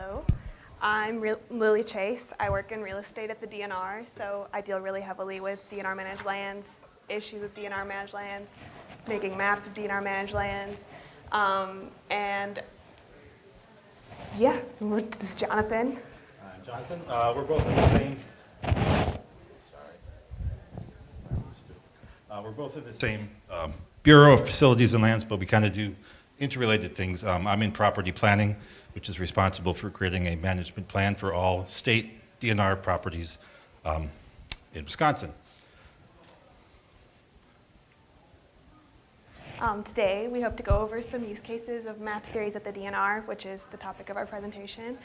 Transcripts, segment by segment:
Hello, I'm Lily Chase. I work in real estate at the DNR, so I deal really heavily with DNR managed lands, issues with DNR managed lands, making maps of DNR managed lands, and yeah, this is Jonathan. I'm Jonathan. We're both in the same. We're both in the same Bureau of Facilities and Lands, but we kind of do interrelated things. I'm in property planning, which is responsible for creating a management plan for all state DNR properties in Wisconsin. Today, we hope to go over some use cases of map series at the DNR, which is the topic of our presentation.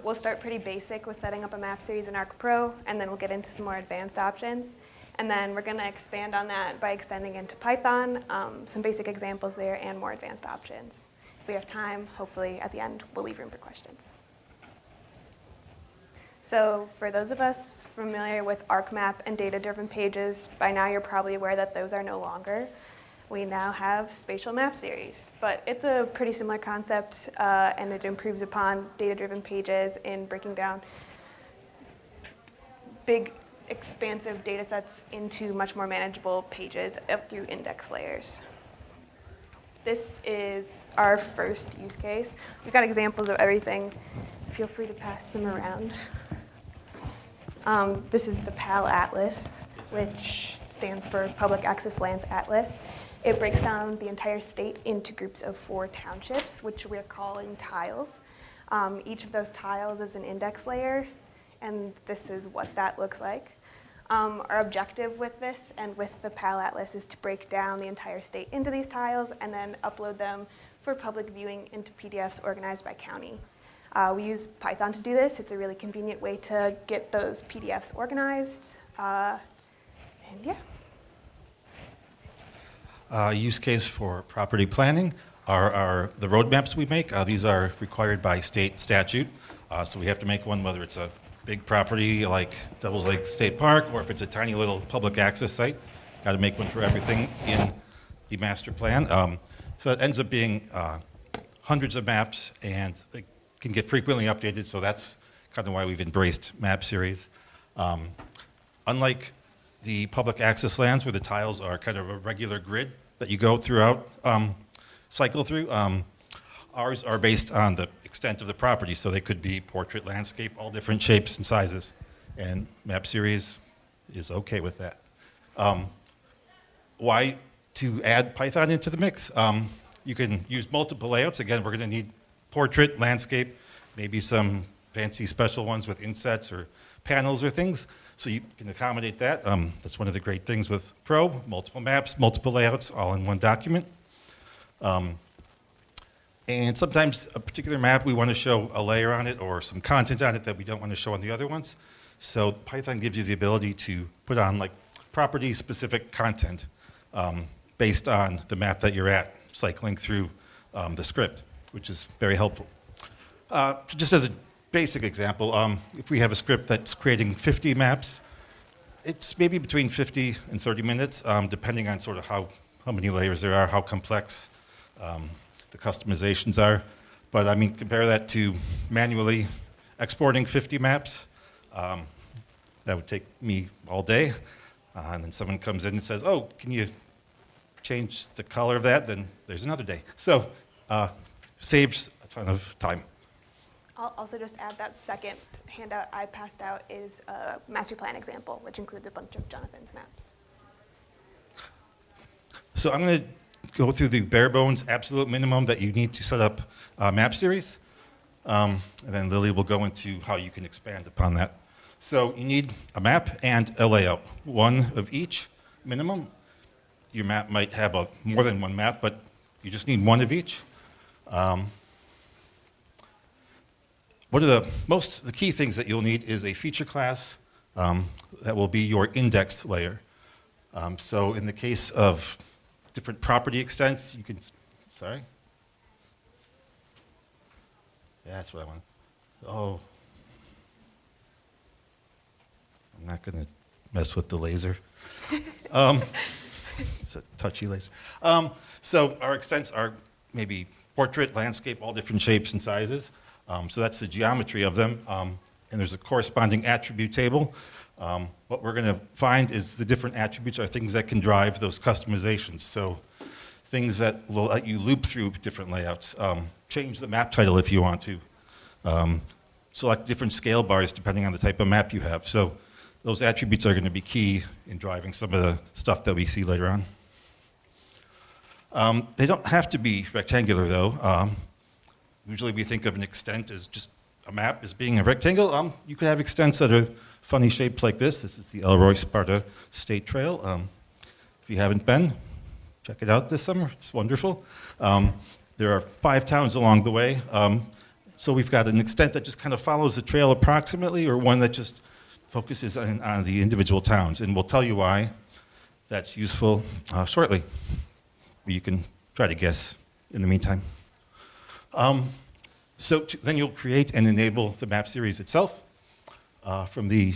We'll start pretty basic with setting up a map series in ArcGIS Pro, and then we'll get into some more advanced options. And then we're going to expand on that by extending into Python, some basic examples there, and more advanced options. If we have time, hopefully at the end, we'll leave room for questions. So for those of us familiar with ArcMap and data-driven pages, by now you're probably aware that those are no longer. We now have spatial map series, but it's a pretty similar concept, and it improves upon data-driven pages in breaking down big, expansive data sets into much more manageable pages through index layers. This is our first use case. We've got examples of everything. Feel free to pass them around. This is the PAL Atlas, which stands for Public Access Lands Atlas. It breaks down the entire state into groups of 4 townships, which we're calling tiles. Each of those tiles is an index layer, and this is what that looks like. Our objective with this and with the PAL Atlas is to break down the entire state into these tiles and then upload them for public viewing into PDFs organized by county. We use Python to do this. It's a really convenient way to get those PDFs organized. And yeah. Use case for property planning are the roadmaps we make. These are required by state statute. So we have to make one whether it's a big property like Devil's Lake State Park, or if it's a tiny little public access site. Got to make one for everything in the master plan. So it ends up being hundreds of maps, and they can get frequently updated, so that's kind of why we've embraced map series. Unlike the public access lands where the tiles are kind of a regular grid that you go throughout, cycle through, ours are based on the extent of the property, so they could be portrait, landscape, all different shapes and sizes, and map series is okay with that. Why to add Python into the mix? You can use multiple layouts. Again, we're going to need portrait, landscape, maybe some fancy special ones with insets or panels or things, so you can accommodate that. That's one of the great things with Pro, multiple maps, multiple layouts, all in one document. And sometimes a particular map, we want to show a layer on it or some content on it that we don't want to show on the other ones. So Python gives you the ability to put on like property-specific content based on the map that you're at, cycling through the script, which is very helpful. Just as a basic example, if we have a script that's creating 50 maps, it's maybe between 50 and 30 minutes, depending on sort of how many layers there are, how complex the customizations are. But I mean, compare that to manually exporting 50 maps. That would take me all day. And then someone comes in and says, oh, can you change the color of that? Then there's another day. So saves a ton of time. I'll also just add that second handout I passed out is a master plan example, which includes a bunch of Jonathan's maps. So I'm going to go through the bare bones absolute minimum that you need to set up map series. And then Lily will go into how you can expand upon that. So you need a map and a layout, one of each minimum. Your map might have more than one map, but you just need one of each. One of the key things that you'll need is a feature class that will be your index layer. So in the case of different property extents, you can, sorry? Yeah, that's what I want. Oh. I'm not going to mess with the laser. It's a touchy laser. So our extents are maybe portrait, landscape, all different shapes and sizes. So that's the geometry of them. And there's a corresponding attribute table. What we're going to find is the different attributes are things that can drive those customizations. So things that will let you loop through different layouts, change the map title if you want to, select different scale bars depending on the type of map you have. So those attributes are going to be key in driving some of the stuff that we see later on. They don't have to be rectangular though. Usually we think of an extent as just a map as being a rectangle. You could have extents that are funny shapes like this. This is the Elroy Sparta State Trail. If you haven't been, check it out this summer. It's wonderful. There are 5 towns along the way. So we've got an extent that just kind of follows the trail approximately, or one that just focuses on the individual towns. And we'll tell you why that's useful shortly. You can try to guess in the meantime. Then you'll create and enable the map series itself. From the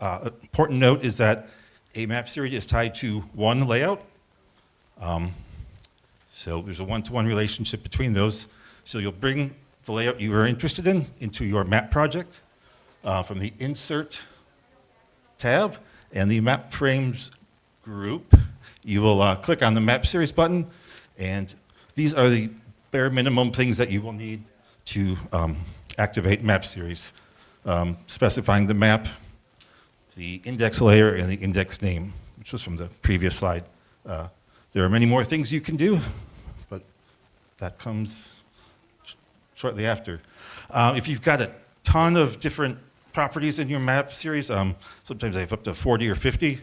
important note is that a map series is tied to one layout. So there's a one-to-one relationship between those. So you'll bring the layout you are interested in into your map project from the Insert tab and the Map Frames group. You will click on the Map Series button, and these are the bare minimum things that you will need to activate Map Series, specifying the map, the index layer, and the index name, which was from the previous slide. There are many more things you can do, but that comes shortly after. If you've got a ton of different properties in your map series, sometimes they have up to 40 or 50.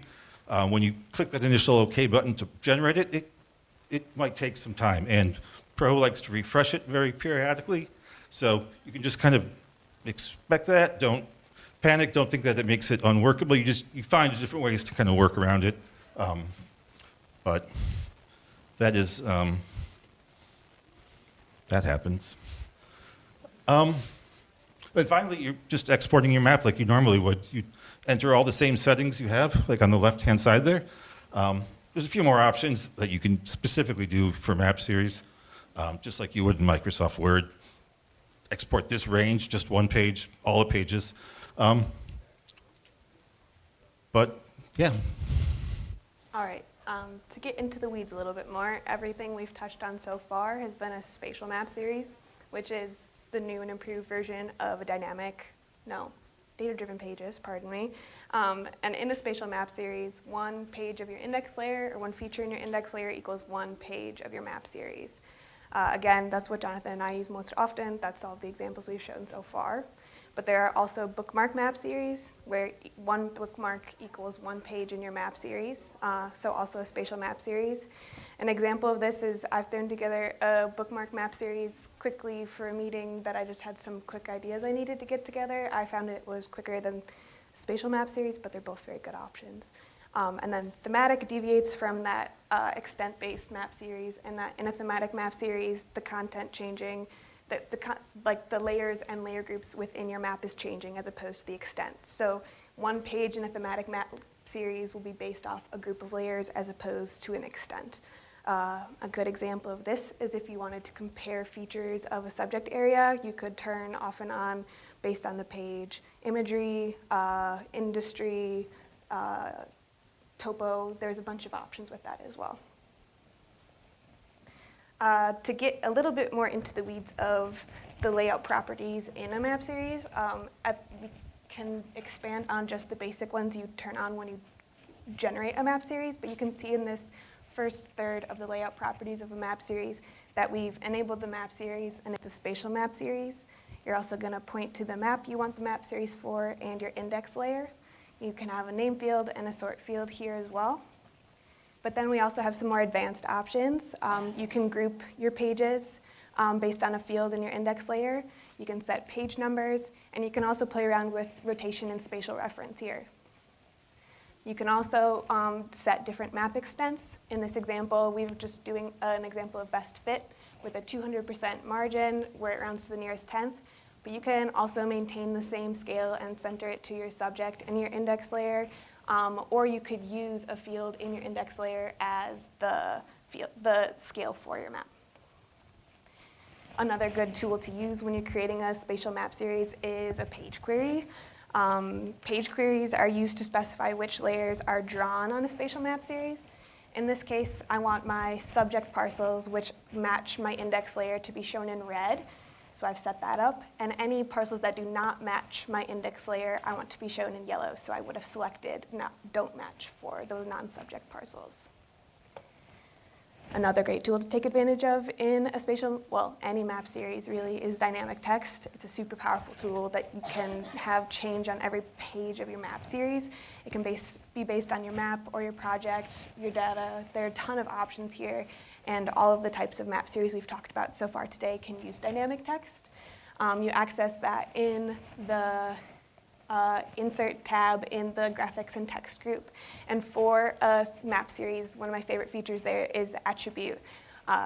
When you click that initial OK button to generate it, it might take some time. And Pro likes to refresh it very periodically. So you can just kind of expect that. Don't panic. Don't think that it makes it unworkable. You find different ways to kind of work around it. But that is, that happens. And finally, you're just exporting your map like you normally would. You enter all the same settings you have, like on the left-hand side there. There's a few more options that you can specifically do for map series, just like you would in Microsoft Word. Export this range, just one page, all the pages. But yeah. All right, to get into the weeds a little bit more, everything we've touched on so far has been a spatial map series, which is the new and improved version of a data-driven pages, pardon me. And in a spatial map series, one page of your index layer or one feature in your index layer equals one page of your map series. Again, that's what Jonathan and I use most often. That's all the examples we've shown so far. But there are also bookmark map series, where one bookmark equals one page in your map series, so also a spatial map series. An example of this is I've thrown together a bookmark map series quickly for a meeting that I just had some quick ideas I needed to get together. I found it was quicker than spatial map series, but they're both very good options. And then thematic deviates from that extent-based map series, and that in a thematic map series, the content changing, the layers and layer groups within your map is changing as opposed to the extent. So one page in a thematic map series will be based off a group of layers as opposed to an extent. A good example of this is if you wanted to compare features of a subject area, you could turn off and on based on the page, imagery, industry, topo. There's a bunch of options with that as well. To get a little bit more into the weeds of the layout properties in a map series, we can expand on just the basic ones you turn on when you generate a map series, but you can see in this first third of the layout properties of a map series that we've enabled the map series, and it's a spatial map series. You're also going to point to the map you want the map series for and your index layer. You can have a name field and a sort field here as well. But then we also have some more advanced options. You can group your pages based on a field in your index layer. You can set page numbers, and you can also play around with rotation and spatial reference here. You can also set different map extents. In this example, we're just doing an example of best fit with a 200% margin where it rounds to the nearest tenth. But you can also maintain the same scale and center it to your subject in your index layer. Or you could use a field in your index layer as the scale for your map. Another good tool to use when you're creating a spatial map series is a page query. Page queries are used to specify which layers are drawn on a spatial map series. In this case, I want my subject parcels, which match my index layer, to be shown in red. So I've set that up. And any parcels that do not match my index layer, I want to be shown in yellow. So I would have selected don't match for those non-subject parcels. Another great tool to take advantage of in a spatial, well, any map series really, is dynamic text. It's a super powerful tool that you can have change on every page of your map series. It can be based on your map or your project, your data. There are a ton of options here, and all of the types of map series we've talked about so far today can use dynamic text. You access that in the Insert tab in the Graphics and Text group. And for a map series, one of my favorite features there is the attribute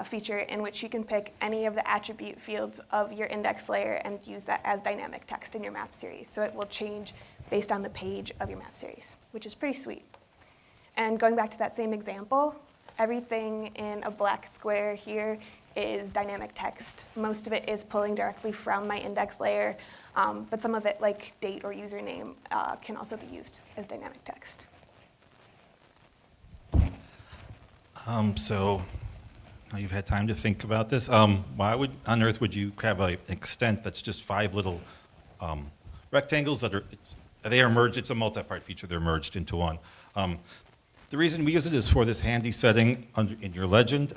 feature, in which you can pick any of the attribute fields of your index layer and use that as dynamic text in your map series. So it will change based on the page of your map series, which is pretty sweet. And going back to that same example, everything in a black square here is dynamic text. Most of it is pulling directly from my index layer, but some of it, like date or username, can also be used as dynamic text. So now you've had time to think about this. Why on earth would you have an extent that's just 5 little rectangles that are merged? It's a multi-part feature. They're merged into one. The reason we use it is for this handy setting in your legend.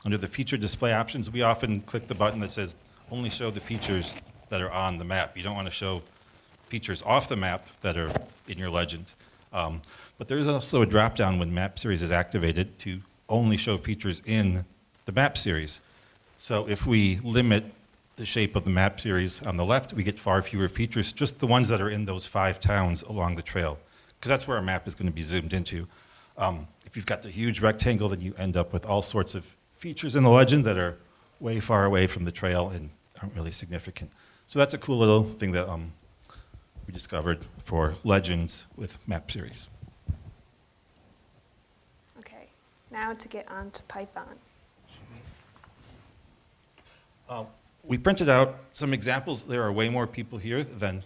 Under the feature display options, we often click the button that says only show the features that are on the map. You don't want to show features off the map that are in your legend. But there is also a drop-down when map series is activated to only show features in the map series. So if we limit the shape of the map series on the left, we get far fewer features, just the ones that are in those 5 towns along the trail, because that's where our map is going to be zoomed into. If you've got the huge rectangle, then you end up with all sorts of features in the legend that are way far away from the trail and aren't really significant. So that's a cool little thing that we discovered for legends with map series. Okay, now to get on to Python. We printed out some examples. There are way more people here than...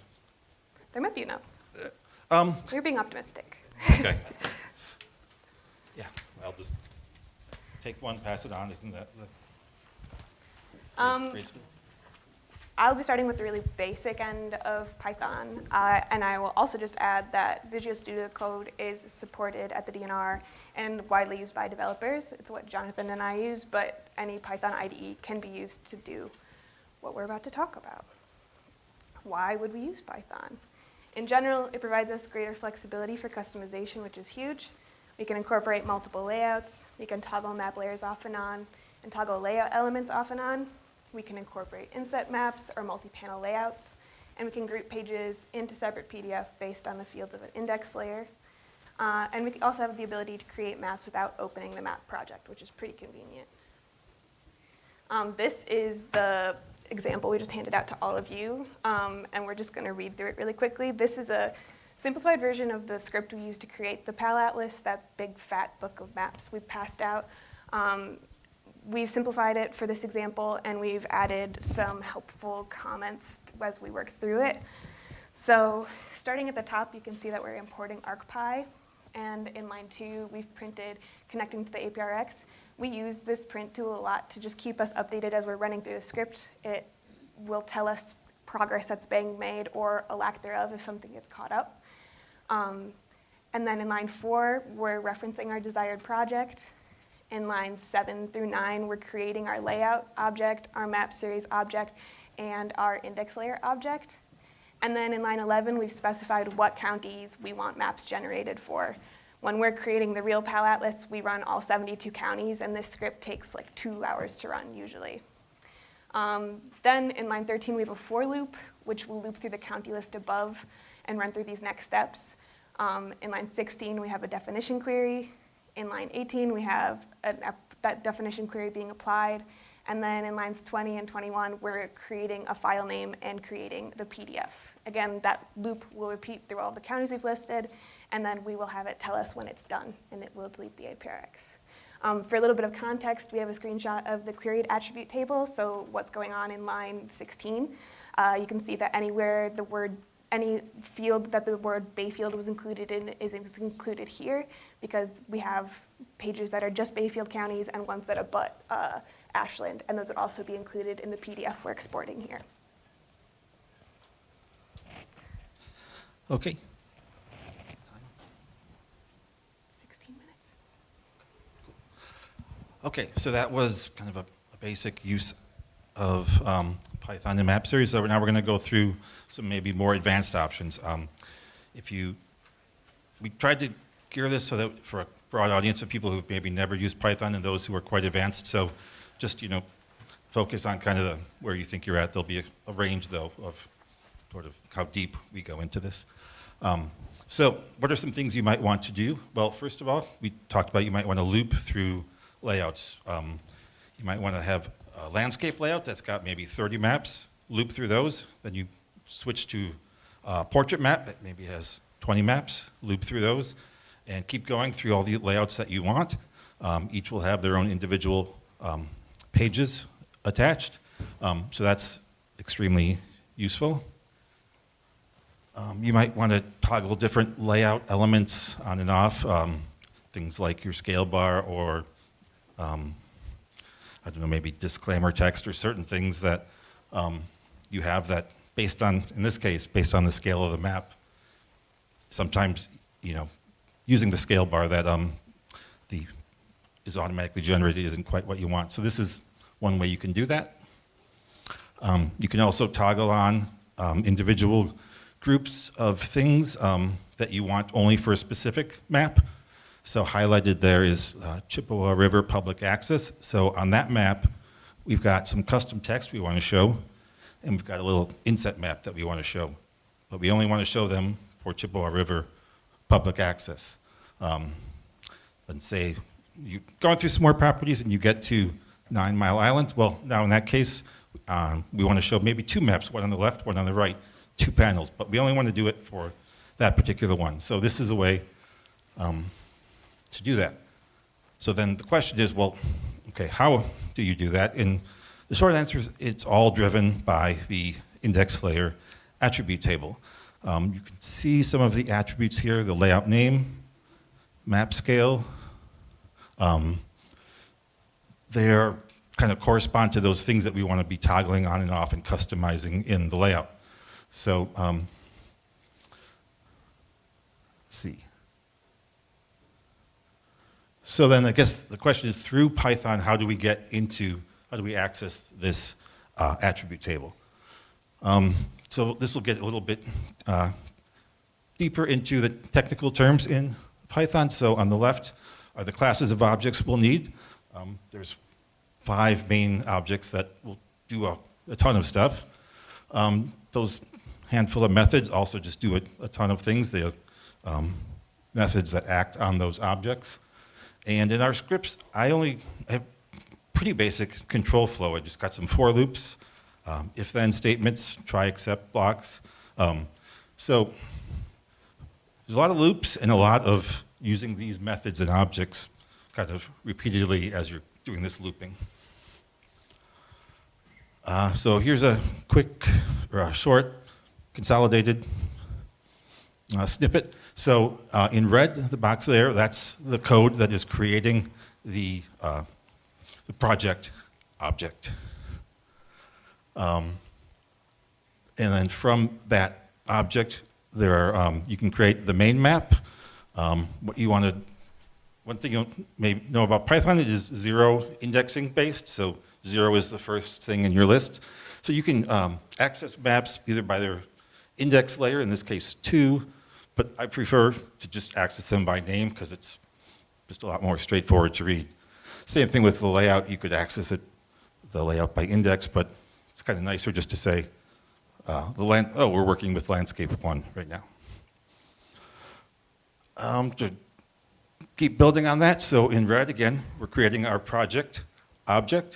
There might be enough. You're being optimistic. Okay. Yeah, I'll just take one, pass it on. Isn't that the grade school? I'll be starting with the really basic end of Python, and I will also just add that Visual Studio Code is supported at the DNR and widely used by developers. It's what Jonathan and I use, but any Python IDE can be used to do what we're about to talk about. Why would we use Python? In general, it provides us greater flexibility for customization, which is huge. We can incorporate multiple layouts. We can toggle map layers off and on, and toggle layout elements off and on. We can incorporate inset maps or multi-panel layouts, and we can group pages into separate PDF based on the fields of an index layer. And we also have the ability to create maps without opening the map project, which is pretty convenient. This is the example we just handed out to all of you, and we're just going to read through it really quickly. This is a simplified version of the script we used to create the PAL Atlas, that big fat book of maps we passed out. We've simplified it for this example, and we've added some helpful comments as we work through it. So starting at the top, you can see that we're importing ArcPy, and in line 2, we've printed connecting to the APRX. We use this print tool a lot to just keep us updated as we're running through the script. It will tell us progress that's being made or a lack thereof if something gets caught up. And then in line 4, we're referencing our desired project. In lines 7 through 9, we're creating our layout object, our map series object, and our index layer object. And then in line 11, we've specified what counties we want maps generated for. When we're creating the real PAL Atlas, we run all 72 counties, and this script takes like 2 hours to run usually. Then in line 13, we have a for loop, which will loop through the county list above and run through these next steps. In line 16, we have a definition query. In line 18, we have that definition query being applied. And then in lines 20 and 21, we're creating a file name and creating the PDF. Again, that loop will repeat through all the counties we've listed, and then we will have it tell us when it's done, and it will delete the APRX. For a little bit of context, we have a screenshot of the queried attribute table, so what's going on in line 16. You can see that any field that the word Bayfield was included in is included here, because we have pages that are just Bayfield counties and ones that abut Ashland, and those would also be included in the PDF we're exporting here. Okay. 16 minutes. Okay, so that was kind of a basic use of Python and map series. So now we're going to go through some maybe more advanced options. We tried to gear this so that for a broad audience of people who've maybe never used Python and those who are quite advanced. So just, focus on kind of where you think you're at. There'll be a range, though, of sort of how deep we go into this. So what are some things you might want to do? Well, first of all, we talked about you might want to loop through layouts. You might want to have a landscape layout that's got maybe 30 maps, loop through those. Then you switch to a portrait map that maybe has 20 maps, loop through those, and keep going through all the layouts that you want. Each will have their own individual pages attached. So that's extremely useful. You might want to toggle different layout elements on and off, things like your scale bar or, I don't know, maybe disclaimer text or certain things that you have that based on, in this case, based on the scale of the map. Sometimes, using the scale bar that is automatically generated isn't quite what you want. So this is one way you can do that. You can also toggle on individual groups of things that you want only for a specific map. So highlighted there is Chippewa River Public Access. So on that map, we've got some custom text we want to show, and we've got a little inset map that we want to show. But we only want to show them for Chippewa River Public Access. And say you're going through some more properties and you get to 9 Mile Island. Well, now in that case, we want to show maybe 2 maps, one on the left, one on the right, 2 panels, but we only want to do it for that particular one. So this is a way to do that. So then the question is, well, okay, how do you do that? And the short answer is it's all driven by the index layer attribute table. You can see some of the attributes here, the layout name, map scale. They kind of correspond to those things that we want to be toggling on and off and customizing in the layout. So let's see. So then I guess the question is, through Python, how do we access this attribute table? So this will get a little bit deeper into the technical terms in Python. So on the left are the classes of objects we'll need. There's 5 main objects that will do a ton of stuff. Those handful of methods also just do a ton of things. They are methods that act on those objects. And in our scripts, I only have pretty basic control flow. I just got some for loops, if-then statements, try, except blocks. So there's a lot of loops and a lot of using these methods and objects kind of repeatedly as you're doing this looping. So here's a quick, or a short, consolidated snippet. So in red, the box there, that's the code that is creating the project object. And then from that object, you can create the main map. One thing you may know about Python, it is 0 indexing based, so 0 is the first thing in your list. So you can access maps either by their index layer, in this case 2, but I prefer to just access them by name because it's just a lot more straightforward to read. Same thing with the layout, you could access the layout by index, but it's kind of nicer just to say, we're working with landscape 1 right now. To keep building on that, so in red again, we're creating our project object.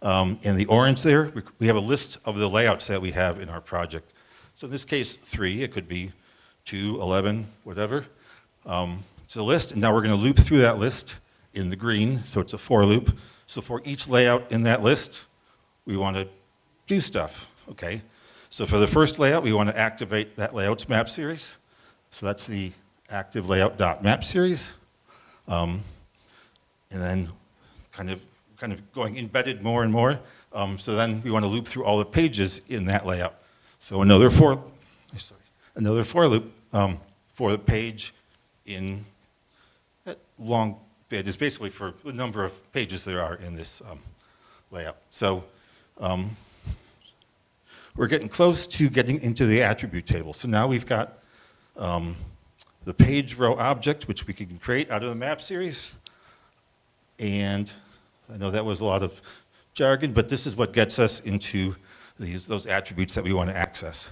In the orange there, we have a list of the layouts that we have in our project. So in this case, 3, it could be 2, 11, whatever. It's a list, and now we're going to loop through that list in the green, so it's a for loop. So for each layout in that list, we want to do stuff, okay? So for the first layout, we want to activate that layout's map series. So that's the active layout.map series. And then kind of going embedded more and more. So then we want to loop through all the pages in that layout. So another for loop for the page in that long bit is basically for the number of pages there are in this layout. So we're getting close to getting into the attribute table. So now we've got the page row object, which we can create out of the map series. And I know that was a lot of jargon, but this is what gets us into those attributes that we want to access.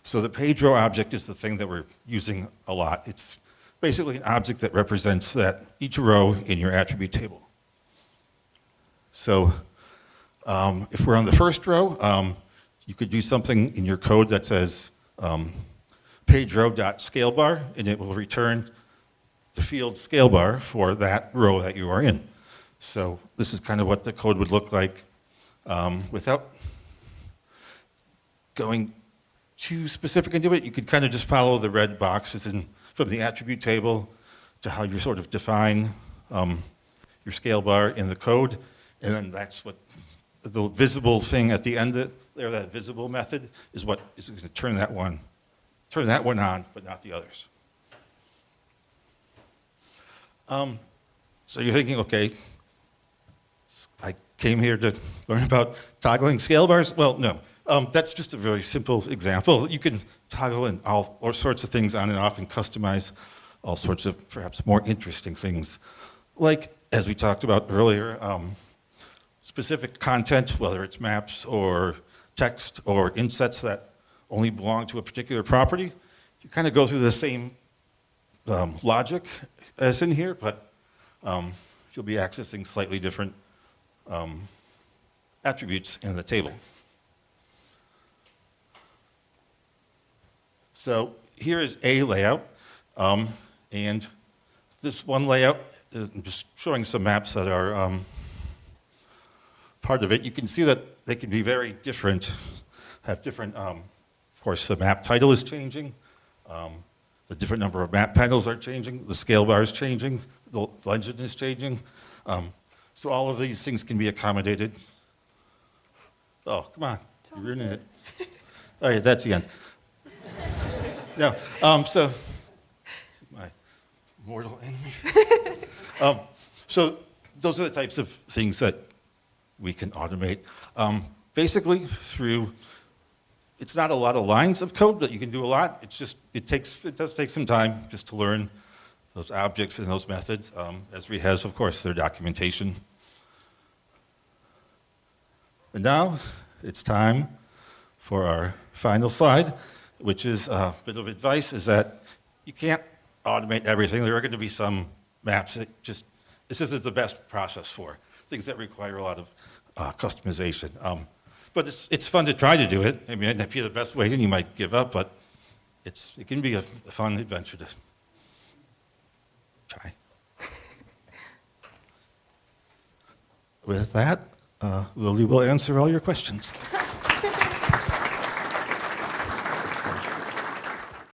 So the page row object is the thing that we're using a lot. It's basically an object that represents that each row in your attribute table. So if we're on the first row, you could do something in your code that says page row.scalebar, and it will return the field scale bar for that row that you are in. So this is kind of what the code would look like without going too specific into it. You could kind of just follow the red boxes from the attribute table to how you sort of define your scale bar in the code, and then that's what the visible thing at the end there, that visible method, is what is going to turn that one on, but not the others. So you're thinking, okay, I came here to learn about toggling scale bars. Well, no, that's just a very simple example. You can toggle in all sorts of things on and off and customize all sorts of perhaps more interesting things. Like, as we talked about earlier, specific content, whether it's maps or text or insets that only belong to a particular property, you kind of go through the same logic as in here, but you'll be accessing slightly different attributes in the table. So here is a layout, and this one layout, I'm just showing some maps that are part of it. You can see that they can be very different, have different, of course, the map title is changing, the different number of map panels are changing, the scale bar is changing, the legend is changing. So all of these things can be accommodated. Oh, come on, you're ruining it. All right, that's the end. No, so my mortal enemy. So those are the types of things that we can automate. Basically, it's not a lot of lines of code that you can do a lot. It's just, it does take some time just to learn those objects and those methods. Esri has, of course, their documentation. And now it's time for our final slide, which is a bit of advice, is that you can't automate everything. There are going to be some maps that this isn't the best process for, things that require a lot of customization. But it's fun to try to do it. I mean, it might be the best way, and you might give up, but it can be a fun adventure to try. With that, Lily will answer all your questions.